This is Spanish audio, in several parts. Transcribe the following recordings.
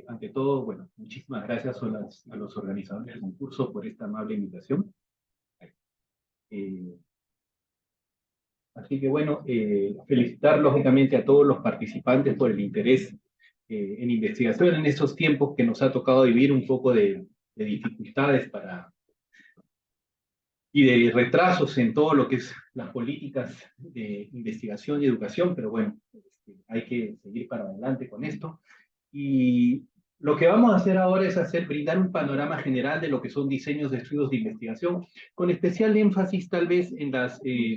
ante todo, bueno, muchísimas gracias a los organizadores del concurso por esta amable invitación. Eh, Así que bueno, felicitar lógicamente a todos los participantes por el interés en investigación en estos tiempos que nos ha tocado vivir un poco de dificultades y de retrasos en todo lo que es las políticas de investigación y educación, pero bueno, hay que seguir para adelante con esto. Y lo que vamos a hacer ahora es brindar un panorama general de lo que son diseños de estudios de investigación, con especial énfasis tal vez en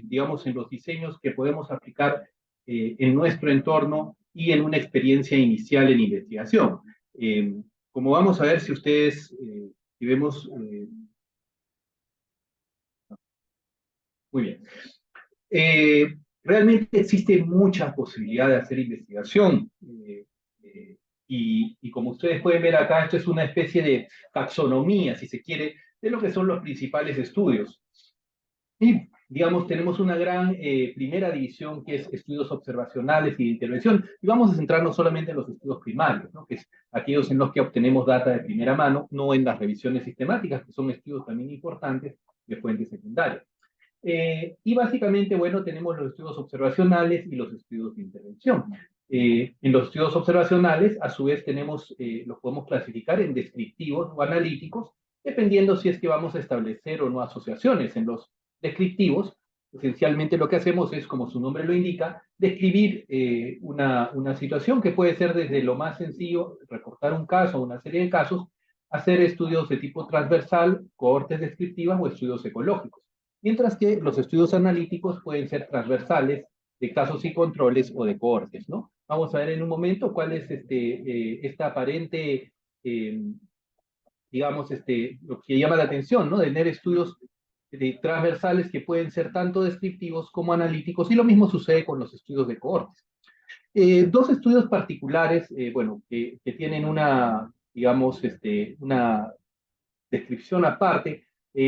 digamos, en los diseños que podemos aplicar en nuestro entorno y en una experiencia inicial en investigación. Como vamos a ver, si ustedes, si vemos, muy bien. Realmente existe mucha posibilidad de hacer investigación. Eh, y como ustedes pueden ver acá, esto es una especie de taxonomía, si se quiere, de lo que son los principales estudios. Y, digamos, tenemos una gran primera división que es estudios observacionales y de intervención. Y vamos a centrarnos solamente en los estudios primarios, ¿no? Que es aquellos en los que obtenemos data de primera mano, no en las revisiones sistemáticas, que son estudios también importantes de fuentes secundarias. Y básicamente, bueno, tenemos los estudios observacionales y los estudios de intervención. En los estudios observacionales, a su vez, los podemos clasificar en descriptivos o analíticos, dependiendo si es que vamos a establecer o no asociaciones. En los descriptivos, esencialmente lo que hacemos es, como su nombre lo indica, describir una situación que puede ser desde lo más sencillo, reportar un caso o una serie de casos, hacer estudios de tipo transversal, cohortes descriptivas o estudios ecológicos. Mientras que los estudios analíticos pueden ser transversales, de casos y controles o de cohortes, ¿no? Vamos a ver en un momento cuál es esta aparente, eh, digamos, lo que llama la atención, ¿no? De tener estudios transversales que pueden ser tanto descriptivos como analíticos, y lo mismo sucede con los estudios de cohortes. Dos estudios particulares, bueno, que tienen digamos, una descripción aparte,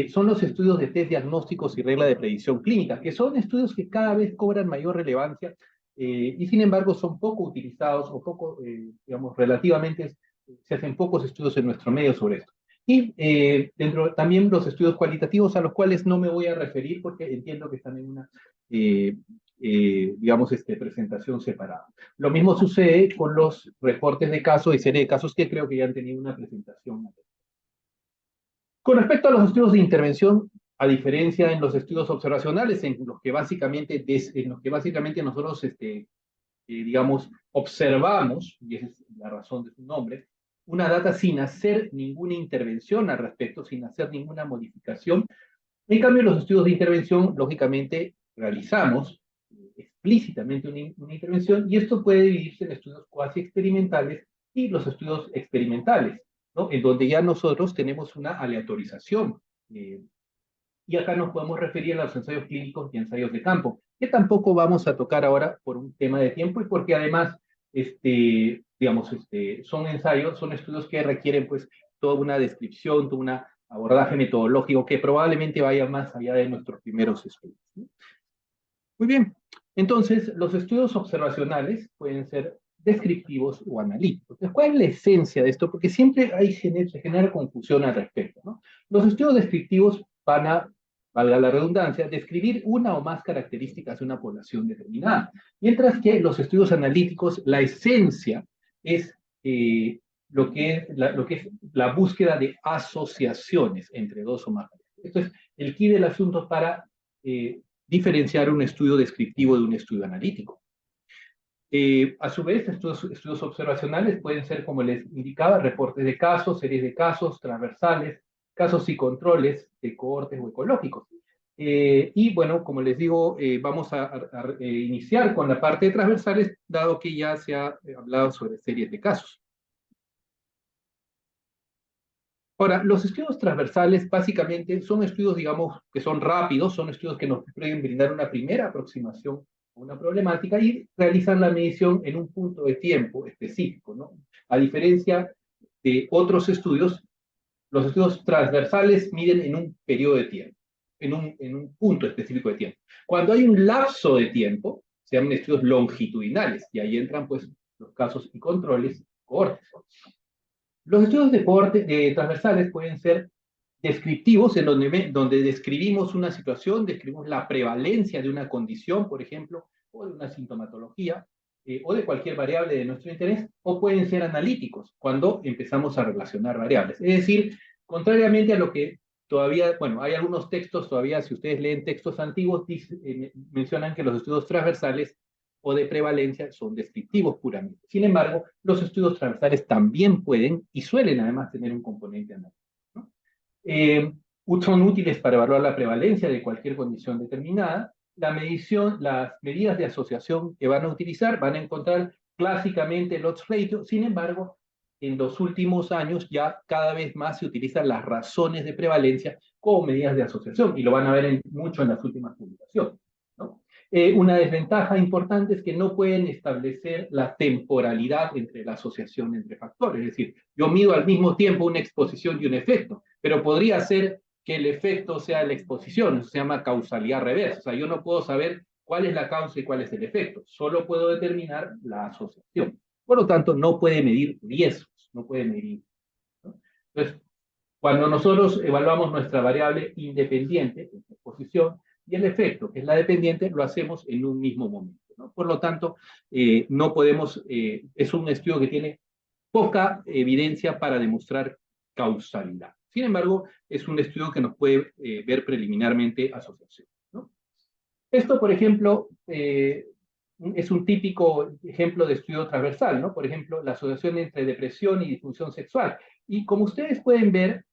son los estudios de test diagnósticos y regla de predicción clínica, que son estudios que cada vez cobran mayor relevancia y sin embargo son poco utilizados o poco, digamos, relativamente se hacen pocos estudios en nuestro medio sobre esto. Y dentro también los estudios cualitativos, a los cuales no me voy a referir porque entiendo que están en una, digamos, presentación separada. Lo mismo sucede con los reportes de casos y serie de casos que creo que ya han tenido una presentación. Con respecto a los estudios de intervención, a diferencia en los estudios observacionales, en los que básicamente nosotros, digamos, observamos, y esa es la razón de su nombre, una data sin hacer ninguna intervención al respecto, sin hacer ninguna modificación. En cambio, los estudios de intervención, lógicamente, realizamos explícitamente una intervención, y esto puede dividirse en estudios cuasi experimentales y los estudios experimentales, ¿no? En donde ya nosotros tenemos una aleatorización. Y acá nos podemos referir a los ensayos clínicos y ensayos de campo, que tampoco vamos a tocar ahora por un tema de tiempo y porque además, digamos, son estudios que requieren pues toda una descripción, todo un abordaje metodológico que probablemente vaya más allá de nuestros primeros estudios, ¿no? Muy bien, entonces los estudios observacionales pueden ser descriptivos o analíticos. Entonces, ¿cuál es la esencia de esto? Porque siempre se genera confusión al respecto, ¿no? Los estudios descriptivos van a, valga la redundancia, describir una o más características de una población determinada, mientras que los estudios analíticos, la esencia es lo que es la búsqueda de asociaciones entre dos o más. Esto es el key del asunto para diferenciar un estudio descriptivo de un estudio analítico. A su vez, estos estudios observacionales pueden ser, como les indicaba, reportes de casos, series de casos, transversales, casos y controles de cohortes o ecológicos. Y bueno, como les digo, vamos a iniciar con la parte de transversales, dado que ya se ha hablado sobre series de casos. Ahora, los estudios transversales básicamente son estudios, digamos, que son rápidos, son estudios que nos pueden brindar una primera aproximación a una problemática y realizan la medición en un punto de tiempo específico, ¿no? A diferencia de otros estudios, los estudios transversales miden en un periodo de tiempo, en un punto específico de tiempo. Cuando hay un lapso de tiempo, se llaman estudios longitudinales, y ahí entran, pues, los casos y controles, cohortes. Los estudios transversales pueden ser descriptivos, en donde describimos una situación, describimos la prevalencia de una condición, por ejemplo, o de una sintomatología, o de cualquier variable de nuestro interés, o pueden ser analíticos, cuando empezamos a relacionar variables. Es decir, contrariamente a lo que todavía, bueno, hay algunos textos todavía, si ustedes leen textos antiguos, mencionan que los estudios transversales o de prevalencia son descriptivos puramente. Sin embargo, los estudios transversales también pueden y suelen además tener un componente analítico, ¿no? Son útiles para evaluar la prevalencia de cualquier condición determinada. Las medidas de asociación que van a utilizar van a encontrar clásicamente el odds ratio. Sin embargo, en los últimos años ya cada vez más se utilizan las razones de prevalencia como medidas de asociación, y lo van a ver mucho en las últimas publicaciones, ¿no? Una desventaja importante es que no pueden establecer la temporalidad entre la asociación entre factores. Es decir, yo mido al mismo tiempo una exposición y un efecto, pero podría ser que el efecto sea la exposición. Eso se llama causalidad reversa. O sea, yo no puedo saber cuál es la causa y cuál es el efecto, solo puedo determinar la asociación. Por lo tanto, no puede medir riesgos, no puede medir, ¿no? Entonces, cuando nosotros evaluamos nuestra variable independiente, la exposición, y el efecto, que es la dependiente, lo hacemos en un mismo momento, ¿no? Por lo tanto, no podemos, es un estudio que tiene poca evidencia para demostrar causalidad. Sin embargo, es un estudio que nos puede ver preliminarmente asociación, ¿no? Esto, por ejemplo, es un típico ejemplo de estudio transversal, ¿no? Por ejemplo, la asociación entre depresión y disfunción sexual. Y como ustedes pueden ver,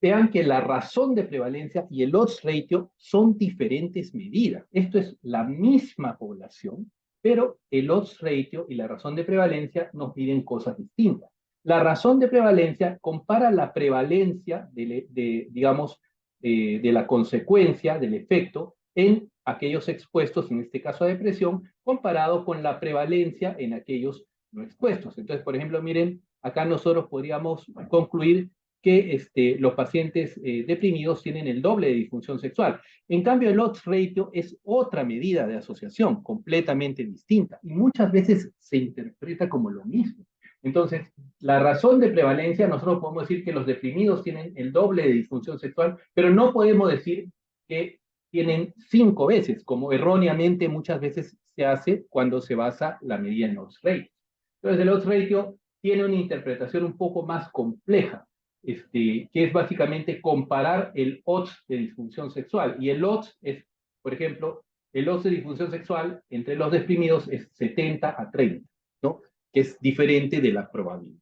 vean que la razón de prevalencia y el odds ratio son diferentes medidas. Esto es la misma población, pero el odds ratio y la razón de prevalencia nos miden cosas distintas. La razón de prevalencia compara la prevalencia digamos, de la consecuencia, del efecto, en aquellos expuestos, en este caso a depresión, comparado con la prevalencia en aquellos no expuestos. Entonces, por ejemplo, miren, acá nosotros podríamos concluir que los pacientes deprimidos tienen el doble de disfunción sexual. En cambio, el odds ratio es otra medida de asociación completamente distinta y muchas veces se interpreta como lo mismo. Entonces, la razón de prevalencia, nosotros podemos decir que los deprimidos tienen el doble de disfunción sexual, pero no podemos decir que tienen 5 veces, como erróneamente muchas veces se hace cuando se basa la medida en odds ratio. Entonces, el odds ratio tiene una interpretación un poco más compleja, que es básicamente comparar el odds de disfunción sexual. Y el odds es, por ejemplo, el odds de disfunción sexual entre los deprimidos es 70 a 30, ¿no? Que es diferente de la probabilidad.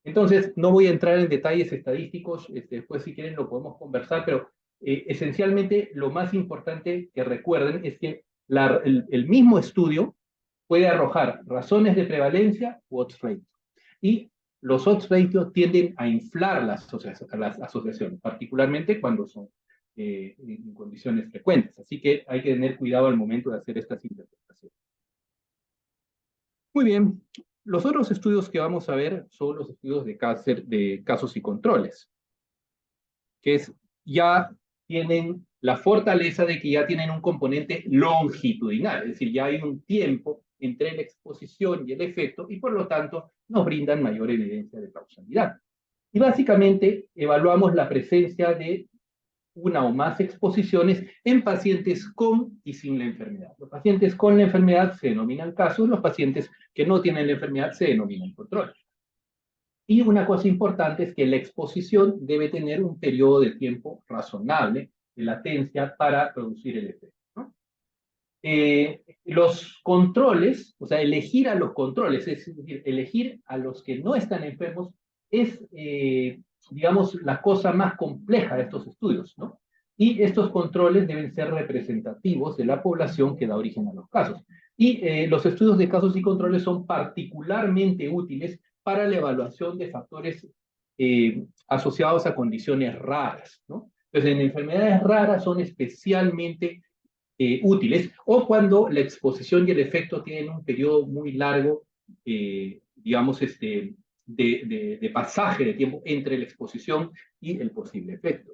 Entonces, no voy a entrar en detalles estadísticos, después si quieren lo podemos conversar, pero esencialmente lo más importante que recuerden es que el mismo estudio puede arrojar razones de prevalencia u odds rate. Y los odds ratio tienden a inflar las asociaciones, particularmente cuando son en condiciones frecuentes. Así que hay que tener cuidado al momento de hacer estas interpretaciones. Muy bien. Los otros estudios que vamos a ver son los estudios de casos y controles, que ya tienen la fortaleza de que ya tienen un componente longitudinal, es decir, ya hay un tiempo entre la exposición y el efecto, y por lo tanto nos brindan mayor evidencia de causalidad. Y básicamente evaluamos la presencia de una o más exposiciones en pacientes con y sin la enfermedad. Los pacientes con la enfermedad se denominan casos, los pacientes que no tienen la enfermedad se denominan controles. Y una cosa importante es que la exposición debe tener un periodo de tiempo razonable de latencia para producir el efecto, ¿no? Los controles, o sea, elegir a los controles, es decir, elegir a los que no están enfermos, es, digamos, la cosa más compleja de estos estudios, ¿no? Y estos controles deben ser representativos de la población que da origen a los casos. Y los estudios de casos y controles son particularmente útiles para la evaluación de factores asociados a condiciones raras, ¿no? Entonces, en enfermedades raras son especialmente útiles, o cuando la exposición y el efecto tienen un periodo muy largo, digamos, de pasaje de tiempo entre la exposición y el posible efecto,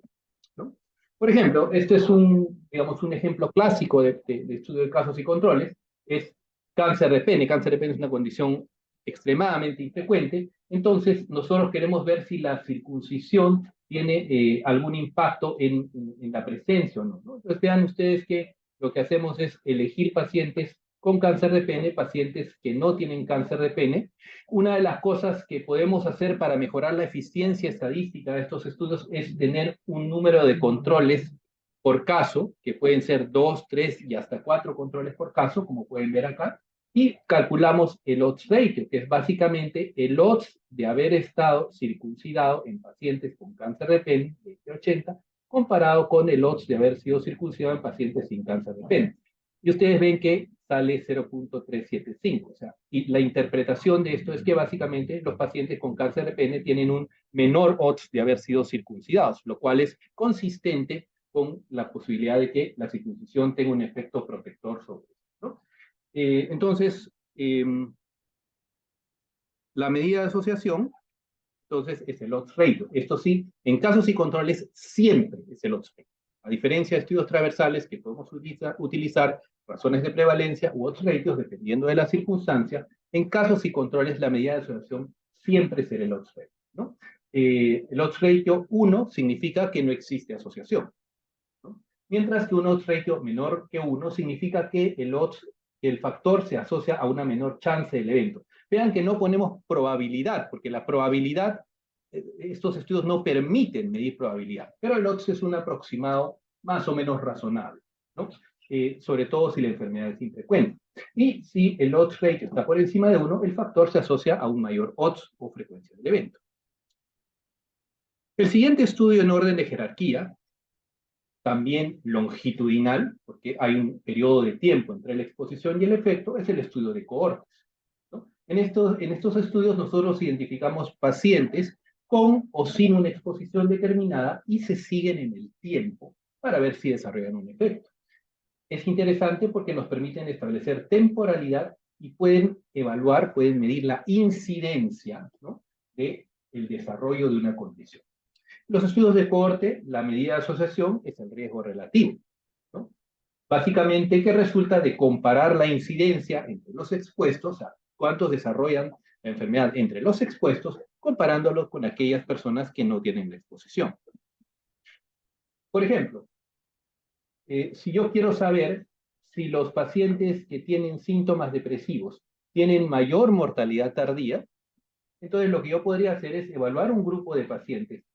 ¿no? Por ejemplo, este es digamos, un ejemplo clásico de estudio de casos y controles, es cáncer de pene. Cáncer de pene es una condición extremadamente infrecuente. Entonces, nosotros queremos ver si la circuncisión tiene algún impacto en la presencia o no, ¿no? Entonces, vean ustedes que lo que hacemos es elegir pacientes con cáncer de pene, pacientes que no tienen cáncer de pene. Una de las cosas que podemos hacer para mejorar la eficiencia estadística de estos estudios es tener un número de controles por caso, que pueden ser 2, 3 y hasta 4 controles por caso, como pueden ver acá, y calculamos el odds ratio, que es básicamente el odds de haber estado circuncidado en pacientes con cáncer de pene, 20-80, comparado con el odds de haber sido circuncidado en pacientes sin cáncer de pene. Y ustedes ven que sale 0.375. O sea, y la interpretación de esto es que básicamente los pacientes con cáncer de pene tienen un menor odds de haber sido circuncidados, lo cual es consistente con la posibilidad de que la circuncisión tenga un efecto protector sobre eso, ¿no? Entonces, la medida de asociación, entonces, es el odds ratio. Esto sí, en casos y controles, siempre es el odds ratio. A diferencia de estudios transversales que podemos utilizar razones de prevalencia u odds ratios, dependiendo de la circunstancia, en casos y controles, la medida de asociación siempre será el odds ratio, ¿no? El odds ratio 1 significa que no existe asociación, ¿no? Mientras que un odds ratio menor que 1 significa que el factor se asocia a una menor chance del evento. Vean que no ponemos probabilidad, porque la probabilidad, estos estudios no permiten medir probabilidad, pero el odds es un aproximado más o menos razonable, ¿no? Sobre todo si la enfermedad es infrecuente. Y si el odds ratio está por encima de 1, el factor se asocia a un mayor odds o frecuencia del evento. El siguiente estudio en orden de jerarquía, también longitudinal, porque hay un periodo de tiempo entre la exposición y el efecto, es el estudio de cohortes, ¿no? En estos estudios nosotros identificamos pacientes con o sin una exposición determinada y se siguen en el tiempo para ver si desarrollan un efecto. Es interesante porque nos permiten establecer temporalidad y pueden evaluar, pueden medir la incidencia, ¿no?, del desarrollo de una condición. Los estudios de cohorte, la medida de asociación es el riesgo relativo, ¿no? Básicamente, que resulta de comparar la incidencia entre los expuestos, o sea, cuántos desarrollan la enfermedad entre los expuestos, comparándolos con aquellas personas que no tienen la exposición. Por ejemplo, si yo quiero saber si los pacientes que tienen síntomas depresivos tienen mayor mortalidad tardía, entonces lo que yo podría hacer es evaluar un grupo de pacientes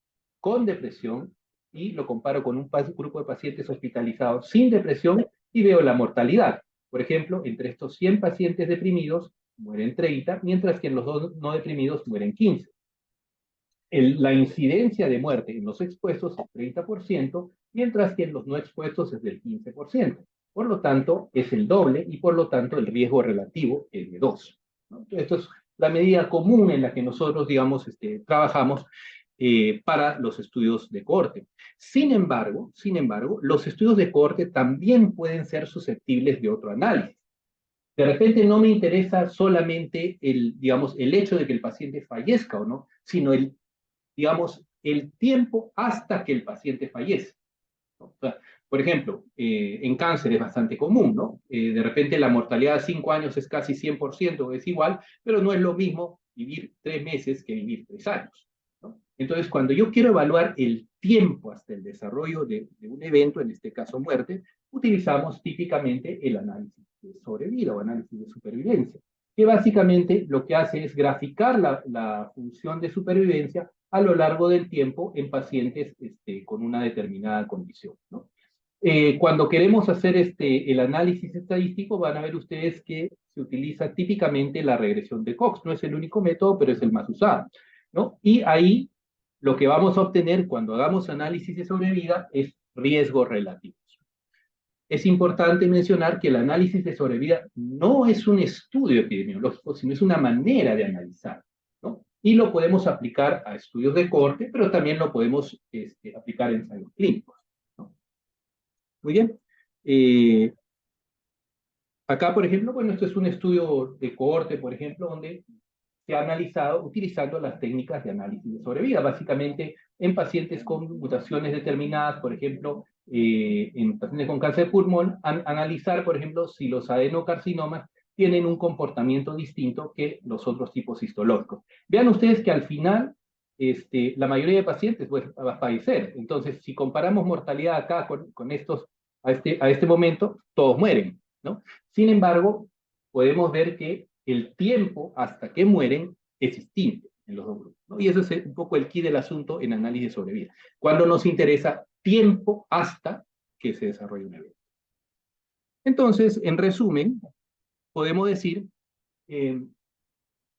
con depresión y lo comparo con un grupo de pacientes hospitalizados sin depresión y veo la mortalidad. Por ejemplo, entre estos 100 pacientes deprimidos mueren 30, mientras que en los no deprimidos mueren 15. La incidencia de muerte en los expuestos es 30%, mientras que en los no expuestos es del 15%. Por lo tanto, es el doble y por lo tanto el riesgo relativo es de 2, ¿no? Entonces, esto es la medida común en la que nosotros, digamos, trabajamos para los estudios de cohorte. Sin embargo, los estudios de cohorte también pueden ser susceptibles de otro análisis. De repente no me interesa solamente digamos, el hecho de que el paciente fallezca o no, sino digamos, el tiempo hasta que el paciente fallece, ¿no? O sea, por ejemplo, en cáncer es bastante común, ¿no? De repente la mortalidad a 5 años es casi 100%, es igual, pero no es lo mismo vivir 3 meses que vivir 3 años, ¿no? Entonces, cuando yo quiero evaluar el tiempo hasta el desarrollo de un evento, en este caso muerte, utilizamos típicamente el análisis de sobrevida o análisis de supervivencia, que básicamente lo que hace es graficar la función de supervivencia a lo largo del tiempo en pacientes con una determinada condición, ¿no? Cuando queremos hacer el análisis estadístico, van a ver ustedes que se utiliza típicamente la regresión de Cox. No es el único método, pero es el más usado, ¿no? Y ahí lo que vamos a obtener cuando hagamos análisis de sobrevida es riesgos relativos. Es importante mencionar que el análisis de sobrevida no es un estudio epidemiológico, sino es una manera de analizar, ¿no? Y lo podemos aplicar a estudios de cohorte, pero también lo podemos aplicar en ensayos clínicos, ¿no? Muy bien. Acá, por ejemplo, bueno, esto es un estudio de cohorte, por ejemplo, donde se ha analizado utilizando las técnicas de análisis de sobrevida, básicamente en pacientes con mutaciones determinadas, por ejemplo, en pacientes con cáncer de pulmón, analizar, por ejemplo, si los adenocarcinomas tienen un comportamiento distinto que los otros tipos histológicos. Vean ustedes que al final la mayoría de pacientes pues, va a fallecer. Entonces, si comparamos mortalidad acá con estos, a este momento, todos mueren, ¿no? Sin embargo, podemos ver que el tiempo hasta que mueren es distinto en los dos grupos, ¿no? Y eso es un poco el key del asunto en análisis sobre vida. Cuando nos interesa tiempo hasta que se desarrolle un evento. Entonces, en resumen, podemos decir que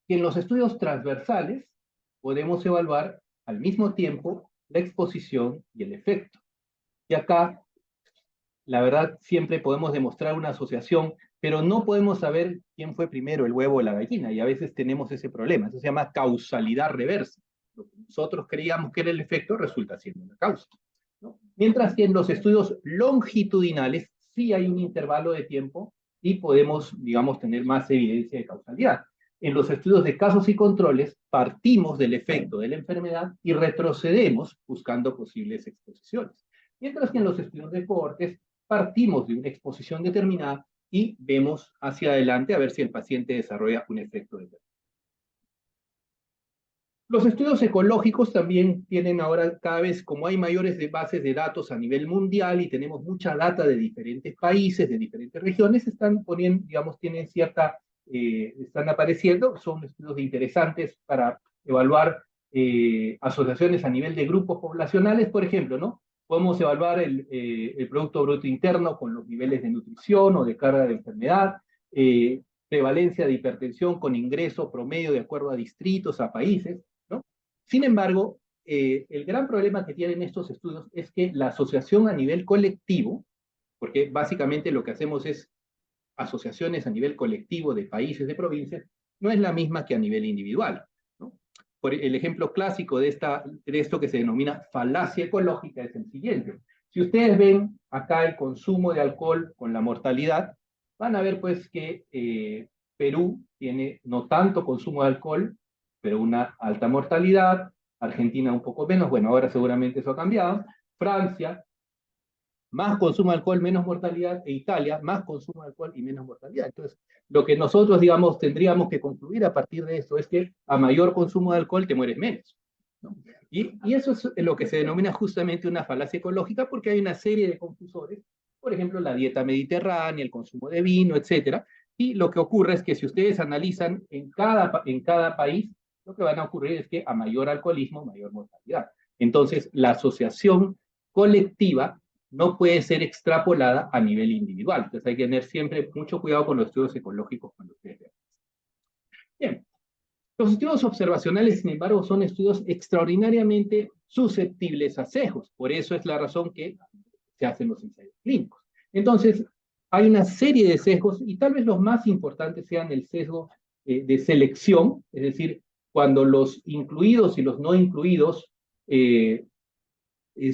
en los estudios transversales podemos evaluar al mismo tiempo la exposición y el efecto. Y acá, la verdad, siempre podemos demostrar una asociación, pero no podemos saber quién fue primero, el huevo o la gallina, y a veces tenemos ese problema. Eso se llama causalidad reversa. Lo que nosotros creíamos que era el efecto resulta siendo la causa, ¿no? Mientras que en los estudios longitudinales sí hay un intervalo de tiempo y podemos, digamos, tener más evidencia de causalidad. En los estudios de casos y controles partimos del efecto de la enfermedad y retrocedemos buscando posibles exposiciones. Mientras que en los estudios de cohortes partimos de una exposición determinada y vemos hacia adelante a ver si el paciente desarrolla un efecto determinado. Los estudios ecológicos también tienen ahora cada vez, como hay mayores bases de datos a nivel mundial y tenemos mucha data de diferentes países, de diferentes regiones, están poniendo, digamos, tienen cierta, están apareciendo, son estudios interesantes para evaluar asociaciones a nivel de grupos poblacionales, por ejemplo, ¿no? Podemos evaluar el Producto Bruto Interno con los niveles de nutrición o de carga de enfermedad, prevalencia de hipertensión con ingreso promedio de acuerdo a distritos, a países, ¿no? Sin embargo, el gran problema que tienen estos estudios es que la asociación a nivel colectivo, porque básicamente lo que hacemos es asociaciones a nivel colectivo de países, de provincias, no es la misma que a nivel individual, ¿no? Por el ejemplo clásico de esto que se denomina falacia ecológica es el siguiente. Si ustedes ven acá el consumo de alcohol con la mortalidad, van a ver pues que Perú tiene no tanto consumo de alcohol, pero una alta mortalidad, Argentina un poco menos, bueno, ahora seguramente eso ha cambiado, Francia, más consumo de alcohol, menos mortalidad, e Italia, más consumo de alcohol y menos mortalidad. Entonces, lo que nosotros, digamos, tendríamos que concluir a partir de esto es que a mayor consumo de alcohol te mueres menos, ¿no? Y eso es lo que se denomina justamente una falacia ecológica, porque hay una serie de confusores, por ejemplo, la dieta mediterránea, el consumo de vino, etcétera. Y lo que ocurre es que si ustedes analizan en cada país, lo que van a ocurrir es que a mayor alcoholismo, mayor mortalidad. Entonces, la asociación colectiva no puede ser extrapolada a nivel individual. Entonces hay que tener siempre mucho cuidado con los estudios ecológicos cuando ustedes vean. Bien, los estudios observacionales, sin embargo, son estudios extraordinariamente susceptibles a sesgos. Por eso es la razón que se hacen los ensayos clínicos. Entonces, hay una serie de sesgos y tal vez los más importantes sean el sesgo de selección, es decir, cuando los incluidos y los no incluidos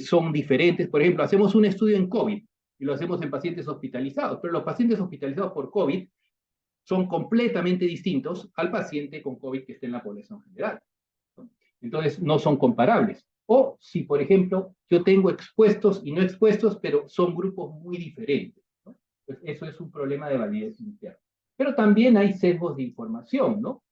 son diferentes. Por ejemplo, hacemos un estudio en COVID y lo hacemos en pacientes hospitalizados, pero los pacientes hospitalizados por COVID son completamente distintos al paciente con COVID que está en la población general, ¿no? Entonces, no son comparables. O si, por ejemplo, yo tengo expuestos y no expuestos, pero son grupos muy diferentes, ¿no? Pues eso es un problema de validez interna. Pero también hay sesgos de información, ¿no?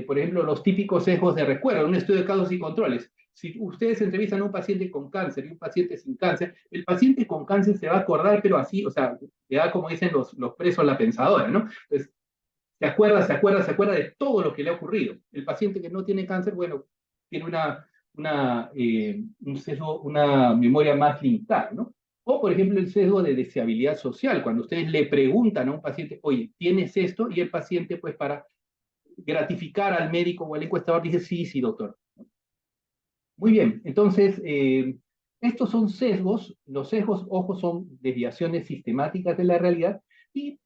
Por ejemplo, los típicos sesgos de recuerdo, un estudio de casos y controles. Si ustedes entrevistan a un paciente con cáncer y un paciente sin cáncer, el paciente con cáncer se va a acordar, pero así, o sea, le da como dicen los presos la pensadora, ¿no? Entonces, se acuerda de todo lo que le ha ocurrido. El paciente que no tiene cáncer, bueno, tiene un sesgo, una memoria más limitada, ¿no? O, por ejemplo, el sesgo de deseabilidad social, cuando ustedes le preguntan a un paciente, oye, ¿tienes esto? Y el paciente, pues, para gratificar al médico o al encuestador, dice, sí, sí, doctor. Muy bien, entonces, estos son sesgos. Los sesgos, ojo, son desviaciones sistemáticas de la realidad y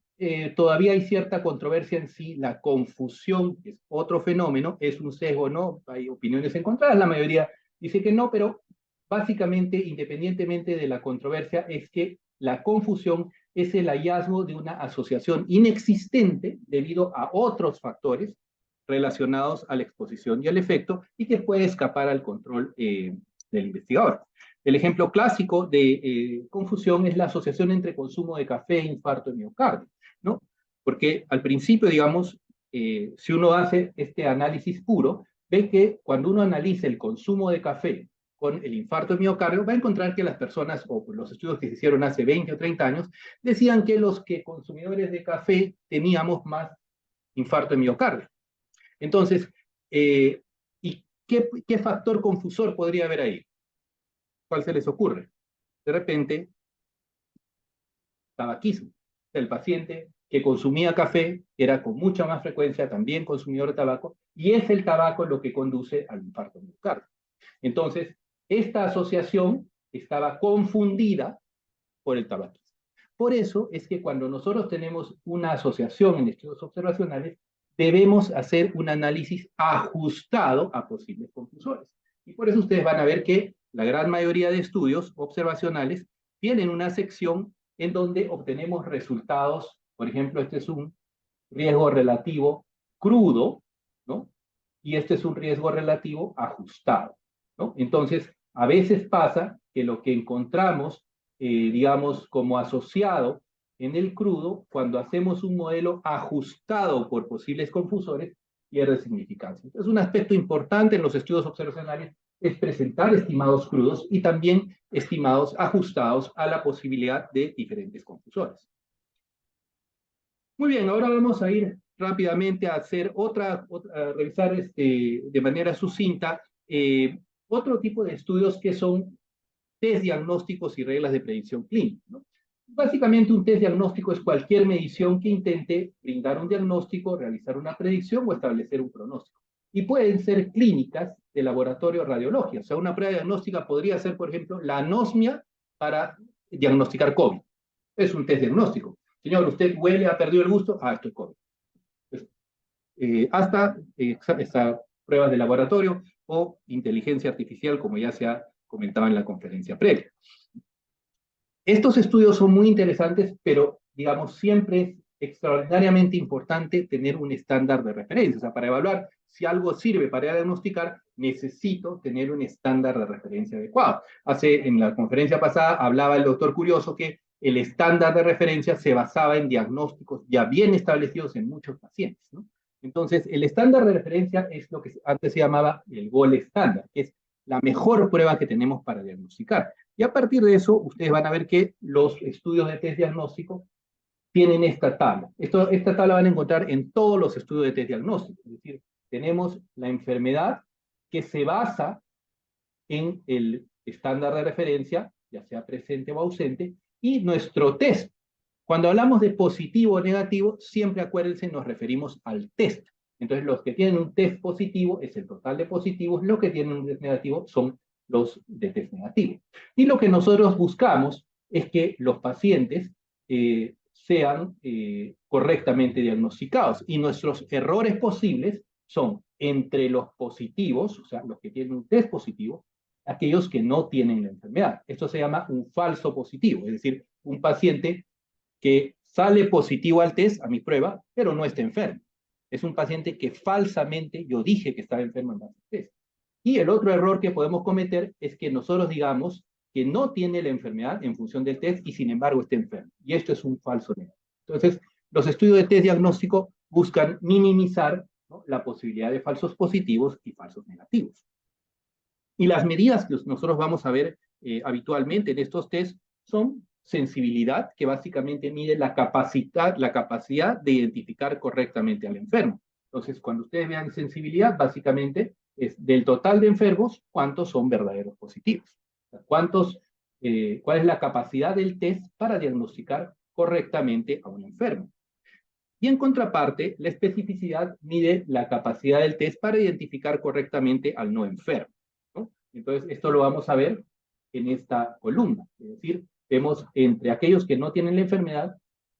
todavía hay cierta controversia en si la confusión, que es otro fenómeno, es un sesgo o no. Hay opiniones encontradas, la mayoría dice que no, pero básicamente, independientemente de la controversia, es que la confusión es el hallazgo de una asociación inexistente debido a otros factores relacionados a la exposición y al efecto y que puede escapar al control del investigador. El ejemplo clásico de confusión es la asociación entre consumo de café e infarto de miocardio, ¿no? Porque al principio, digamos, si uno hace este análisis puro, ve que cuando uno analiza el consumo de café con el infarto de miocardio, va a encontrar que las personas, o los estudios que se hicieron hace 20 o 30 años, decían que los que consumidores de café teníamos más infarto de miocardio. Entonces, ¿y qué factor confusor podría haber ahí? ¿Cuál se les ocurre? De repente, tabaquismo. El paciente que consumía café era con mucha más frecuencia también consumidor de tabaco, y es el tabaco lo que conduce al infarto miocardio. Entonces, esta asociación estaba confundida por el tabaquismo. Por eso es que cuando nosotros tenemos una asociación en estudios observacionales, debemos hacer un análisis ajustado a posibles confusores. Y por eso ustedes van a ver que la gran mayoría de estudios observacionales tienen una sección en donde obtenemos resultados. Por ejemplo, este es un riesgo relativo crudo, ¿no? Y este es un riesgo relativo ajustado, ¿no? Entonces, a veces pasa que lo que encontramos, digamos, como asociado en el crudo, cuando hacemos un modelo ajustado por posibles confusores, pierde significancia. Entonces, un aspecto importante en los estudios observacionales es presentar estimados crudos y también estimados ajustados a la posibilidad de diferentes confusores. Muy bien, ahora vamos a ir rápidamente a hacer a revisar de manera sucinta otro tipo de estudios que son test diagnósticos y reglas de predicción clínica, ¿no? Básicamente un test diagnóstico es cualquier medición que intente brindar un diagnóstico, realizar una predicción o establecer un pronóstico. Y pueden ser clínicas de laboratorio radiológico. O sea, una prueba diagnóstica podría ser, por ejemplo, la anosmia para diagnosticar COVID. Es un test diagnóstico. Señor, ¿usted huele, ha perdido el gusto? Ah, esto es COVID. Pues, hasta pruebas de laboratorio o inteligencia artificial, como ya se ha comentado en la conferencia previa. Estos estudios son muy interesantes, pero, digamos, siempre es extraordinariamente importante tener un estándar de referencia. O sea, para evaluar si algo sirve para diagnosticar, necesito tener un estándar de referencia adecuado. En la conferencia pasada hablaba el doctor Curioso que el estándar de referencia se basaba en diagnósticos ya bien establecidos en muchos pacientes, ¿no? Entonces, el estándar de referencia es lo que antes se llamaba el gold estándar, que es la mejor prueba que tenemos para diagnosticar. Y a partir de eso, ustedes van a ver que los estudios de test diagnóstico tienen esta tabla. Esta tabla van a encontrar en todos los estudios de test diagnóstico. Es decir, tenemos la enfermedad que se basa en el estándar de referencia, ya sea presente o ausente, y nuestro test. Cuando hablamos de positivo o negativo, siempre acuérdense, nos referimos al test. Entonces, los que tienen un test positivo es el total de positivos, los que tienen un test negativo son los de test negativo. Y lo que nosotros buscamos es que los pacientes sean correctamente diagnosticados. Y nuestros errores posibles son entre los positivos, o sea, los que tienen un test positivo, aquellos que no tienen la enfermedad. Esto se llama un falso positivo, es decir, un paciente que sale positivo al test, a mi prueba, pero no está enfermo. Es un paciente que falsamente yo dije que estaba enfermo en base al test. Y el otro error que podemos cometer es que nosotros digamos que no tiene la enfermedad en función del test y sin embargo está enfermo. Y esto es un falso negativo. Entonces, los estudios de test diagnóstico buscan minimizar, ¿no?, la posibilidad de falsos positivos y falsos negativos. Y las medidas que nosotros vamos a ver habitualmente en estos test son sensibilidad, que básicamente mide la capacidad de identificar correctamente al enfermo. Entonces, cuando ustedes vean sensibilidad, básicamente es del total de enfermos, cuántos son verdaderos positivos. ¿Cuál es la capacidad del test para diagnosticar correctamente a un enfermo? Y en contraparte, la especificidad mide la capacidad del test para identificar correctamente al no enfermo, ¿no? Entonces, esto lo vamos a ver en esta columna. Es decir, vemos entre aquellos que no tienen la enfermedad,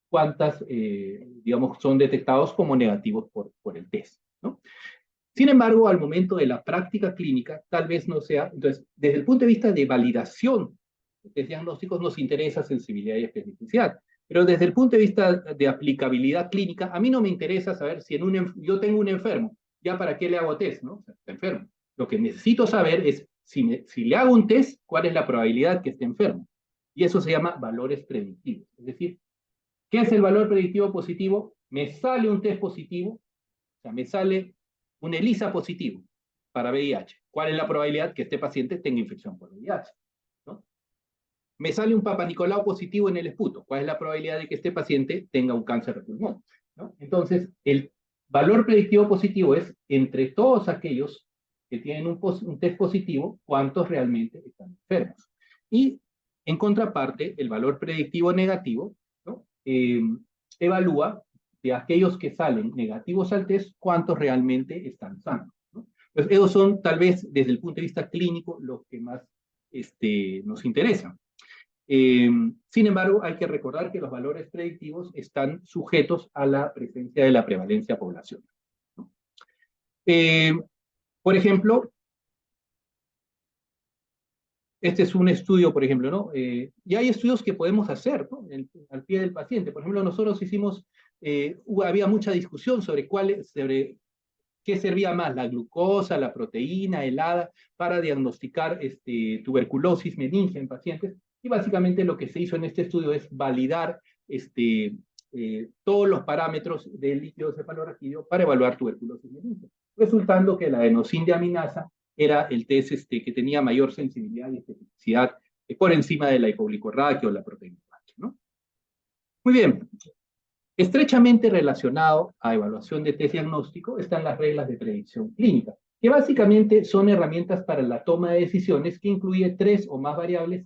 cuántas, digamos, son detectados como negativos por el test, ¿no? Sin embargo, al momento de la práctica clínica, tal vez no sea. Entonces, desde el punto de vista de validación de test diagnósticos, nos interesa sensibilidad y especificidad. Pero desde el punto de vista de aplicabilidad clínica, a mí no me interesa saber si yo tengo un enfermo, ya para qué le hago test, ¿no? O sea, está enfermo. Lo que necesito saber es si le hago un test, cuál es la probabilidad que esté enfermo. Y eso se llama valores predictivos. Es decir, ¿qué es el valor predictivo positivo? me sale un test positivo, o sea, me sale un ELISA positivo para VIH. ¿Cuál es la probabilidad que este paciente tenga infección por VIH? ¿No? Me sale un Papa Nicolau positivo en el esputo. ¿Cuál es la probabilidad de que este paciente tenga un cáncer de pulmón? ¿No? Entonces, el valor predictivo positivo es entre todos aquellos que tienen un test positivo, cuántos realmente están enfermos. Y en contraparte, el valor predictivo negativo, ¿no? Evalúa de aquellos que salen negativos al test, cuántos realmente están sanos, ¿no? Pues esos son, tal vez, desde el punto de vista clínico, los que más nos interesan. Sin embargo, hay que recordar que los valores predictivos están sujetos a la presencia de la prevalencia poblacional, ¿no? Por ejemplo, este es un estudio, por ejemplo, ¿no? Y hay estudios que podemos hacer, ¿no? Al pie del paciente. Por ejemplo, nosotros hicimos, había mucha discusión sobre sobre qué servía más, la glucosa, la proteína, el ADA, para diagnosticar tuberculosis meningia en pacientes. Y básicamente lo que se hizo en este estudio es validar todos los parámetros del líquido cefalorraquídeo para evaluar tuberculosis meningia, resultando que la adenosíndeaminasa era el test que tenía mayor sensibilidad y especificidad por encima de la hipoglicorraquia o la proteína, ¿no? Muy bien. Estrechamente relacionado a evaluación de test diagnóstico están las reglas de predicción clínica, que básicamente son herramientas para la toma de decisiones que incluye 3 o más variables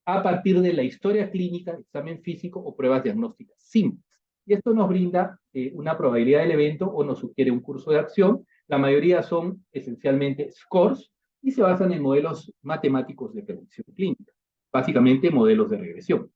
a partir de la historia clínica, examen físico o pruebas diagnósticas simples. Y esto nos brinda una probabilidad del evento o nos sugiere un curso de acción. La mayoría son esencialmente scores y se basan en modelos matemáticos de predicción clínica, básicamente modelos de regresión.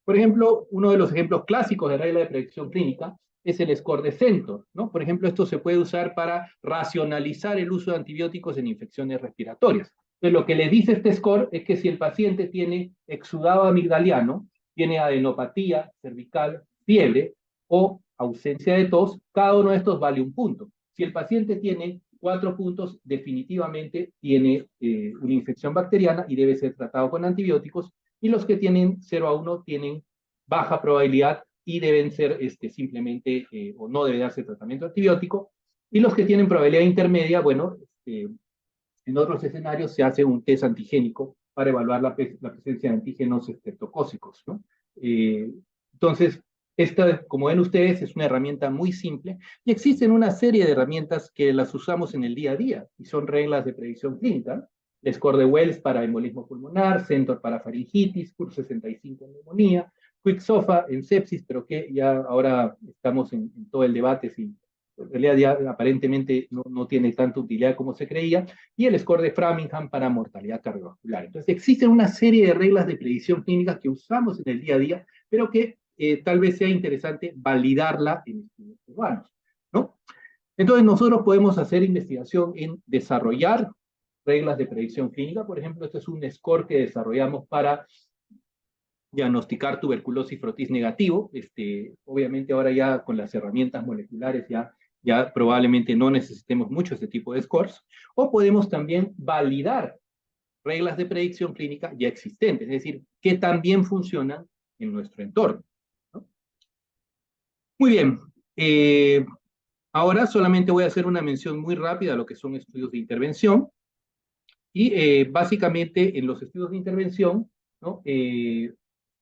Por ejemplo, uno de los ejemplos clásicos de regla de predicción clínica es el score de Centor, ¿no? Por ejemplo, esto se puede usar para racionalizar el uso de antibióticos en infecciones respiratorias. Entonces, lo que le dice este score es que si el paciente tiene exudado amigdaliano, tiene adenopatía cervical, fiebre o ausencia de tos, cada uno de estos vale un punto. Si el paciente tiene 4 puntos, definitivamente tiene una infección bacteriana y debe ser tratado con antibióticos, y los que tienen 0 a 1 tienen baja probabilidad y deben ser simplemente, o no debe darse tratamiento antibiótico, y los que tienen probabilidad intermedia, bueno, en otros escenarios se hace un test antigénico para evaluar la presencia de antígenos estreptocócicos, ¿no? Entonces, esta, como ven ustedes, es una herramienta muy simple y existen una serie de herramientas que las usamos en el día a día y son reglas de predicción clínica. El score de Wells para embolismo pulmonar, Centor para faringitis, CUR65 en neumonía, QuickSOFA en sepsis, pero que ya ahora estamos en todo el debate si en realidad ya aparentemente no tiene tanta utilidad como se creía, y el score de Framingham para mortalidad cardiovascular. Entonces existen una serie de reglas de predicción clínica que usamos en el día a día, pero que tal vez sea interesante validarla en estudios peruanos, ¿no? Entonces nosotros podemos hacer investigación en desarrollar reglas de predicción clínica. Por ejemplo, este es un score que desarrollamos para diagnosticar tuberculosis frotis negativo. Obviamente ahora ya con las herramientas moleculares ya probablemente no necesitemos mucho ese tipo de scores, o podemos también validar reglas de predicción clínica ya existentes, es decir, que también funcionan en nuestro entorno, ¿no? Muy bien, ahora solamente voy a hacer una mención muy rápida a lo que son estudios de intervención, y básicamente en los estudios de intervención, ¿no?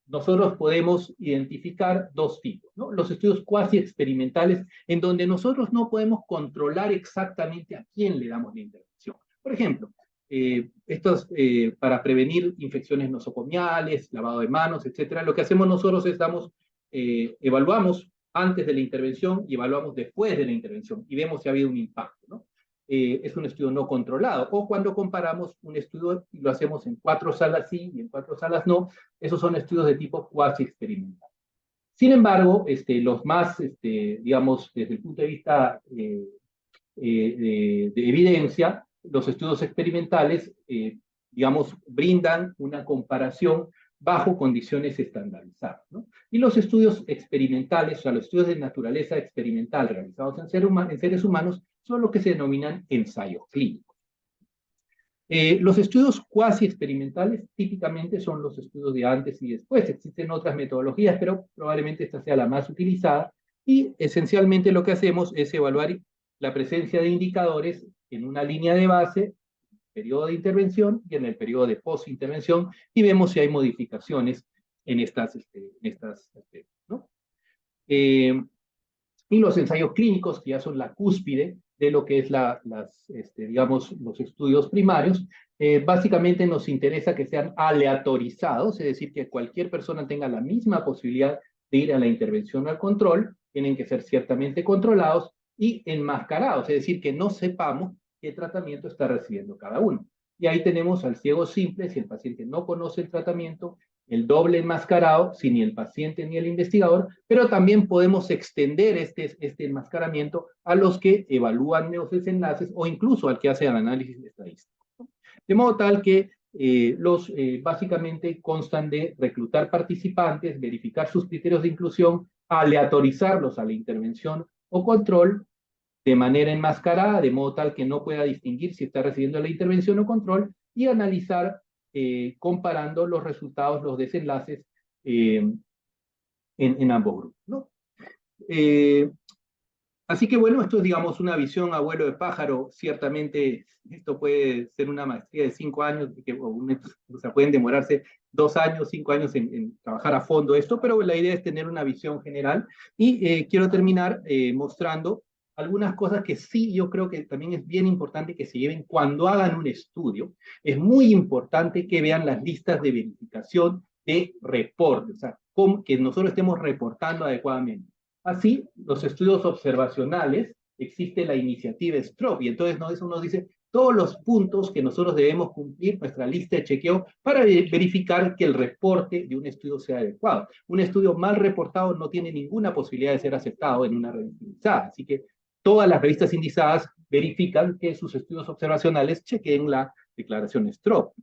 Nosotros podemos identificar 2 tipos, ¿no? Los estudios cuasi experimentales, en donde nosotros no podemos controlar exactamente a quién le damos la intervención. Por ejemplo, estos para prevenir infecciones nosocomiales, lavado de manos, etcétera, lo que hacemos nosotros es evaluamos antes de la intervención y evaluamos después de la intervención y vemos si ha habido un impacto, ¿no? Es un estudio no controlado. O cuando comparamos un estudio y lo hacemos en 4 salas sí y en 4 salas no, esos son estudios de tipo cuasi experimental. Sin embargo, los más, digamos, desde el punto de vista de evidencia, los estudios experimentales, digamos, brindan una comparación bajo condiciones estandarizadas, ¿no? Y los estudios experimentales, o sea, los estudios de naturaleza experimental realizados en seres humanos, son lo que se denominan ensayos clínicos. Los estudios cuasi experimentales típicamente son los estudios de antes y después. Existen otras metodologías, pero probablemente esta sea la más utilizada, Y esencialmente lo que hacemos es evaluar la presencia de indicadores en una línea de base, periodo de intervención y en el periodo de post-intervención, y vemos si hay modificaciones en estas, ¿no? Y los ensayos clínicos, que ya son la cúspide de lo que es digamos, los estudios primarios, básicamente nos interesa que sean aleatorizados, es decir, que cualquier persona tenga la misma posibilidad de ir a la intervención o al control, tienen que ser ciertamente controlados y enmascarados, es decir, que no sepamos qué tratamiento está recibiendo cada uno. Y ahí tenemos al ciego simple, si el paciente no conoce el tratamiento, el doble enmascarado, si ni el paciente ni el investigador, pero también podemos extender este enmascaramiento a los que evalúan los desenlaces o incluso al que hace el análisis estadístico. De modo tal que básicamente constan de reclutar participantes, verificar sus criterios de inclusión, aleatorizarlos a la intervención o control de manera enmascarada, de modo tal que no pueda distinguir si está recibiendo la intervención o control, y analizar comparando los resultados, los desenlaces en ambos grupos, ¿no? Así que bueno, esto es, digamos, una visión a vuelo de pájaro. Ciertamente esto puede ser una maestría de 5 años, o sea, pueden demorarse 2 años, 5 años en trabajar a fondo esto, pero la idea es tener una visión general. Y quiero terminar mostrando algunas cosas que sí yo creo que también es bien importante que se lleven cuando hagan un estudio. Es muy importante que vean las listas de verificación de reportes, o sea, que nosotros estemos reportando adecuadamente. Así, los estudios observacionales, existe la iniciativa STROP, y entonces eso nos dice todos los puntos que nosotros debemos cumplir, nuestra lista de chequeo, para verificar que el reporte de un estudio sea adecuado. Un estudio mal reportado no tiene ninguna posibilidad de ser aceptado en una revista indizada, así que todas las revistas indizadas verifican que sus estudios observacionales chequeen la declaración STROP,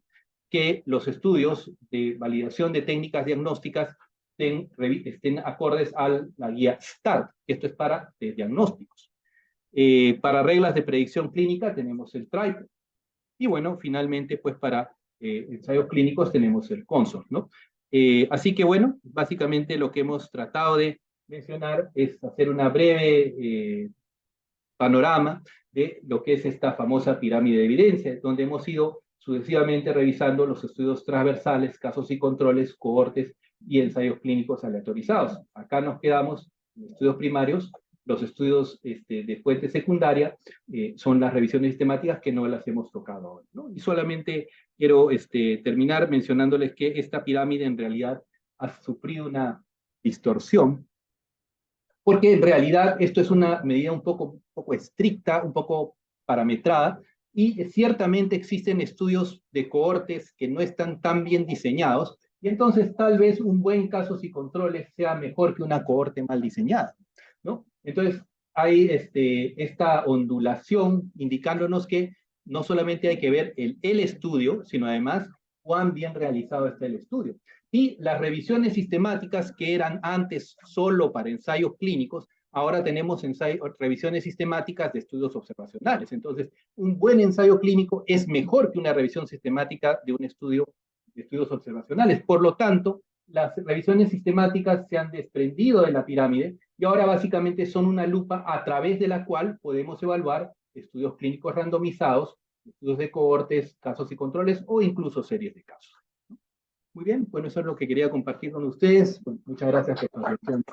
que los estudios de validación de técnicas diagnósticas estén acordes a la guía START, que esto es para diagnósticos. Para reglas de predicción clínica tenemos el TRIPE. Y bueno, finalmente, pues para ensayos clínicos tenemos el CONSORT, ¿no? Así que bueno, básicamente lo que hemos tratado de mencionar es hacer una breve panorama de lo que es esta famosa pirámide de evidencia, donde hemos ido sucesivamente revisando los estudios transversales, casos y controles, cohortes y ensayos clínicos aleatorizados. Acá nos quedamos en estudios primarios. Los estudios de fuente secundaria son las revisiones sistemáticas que no las hemos tocado hoy, ¿no? Y solamente quiero terminar mencionándoles que esta pirámide en realidad ha sufrido una distorsión, porque en realidad esto es una medida un poco estricta, un poco parametrada, y ciertamente existen estudios de cohortes que no están tan bien diseñados, y entonces tal vez un buen casos y controles sea mejor que una cohorte mal diseñada, ¿no? Entonces hay esta ondulación indicándonos que no solamente hay que ver el estudio, sino además cuán bien realizado está el estudio. Y las revisiones sistemáticas que eran antes solo para ensayos clínicos, ahora tenemos revisiones sistemáticas de estudios observacionales. Entonces, un buen ensayo clínico es mejor que una revisión sistemática de un estudio de estudios observacionales. Por lo tanto, las revisiones sistemáticas se han desprendido de la pirámide y ahora básicamente son una lupa a través de la cual podemos evaluar estudios clínicos randomizados, estudios de cohortes, casos y controles o incluso series de casos. Muy bien, bueno, eso es lo que quería compartir con ustedes. Muchas gracias por su atención.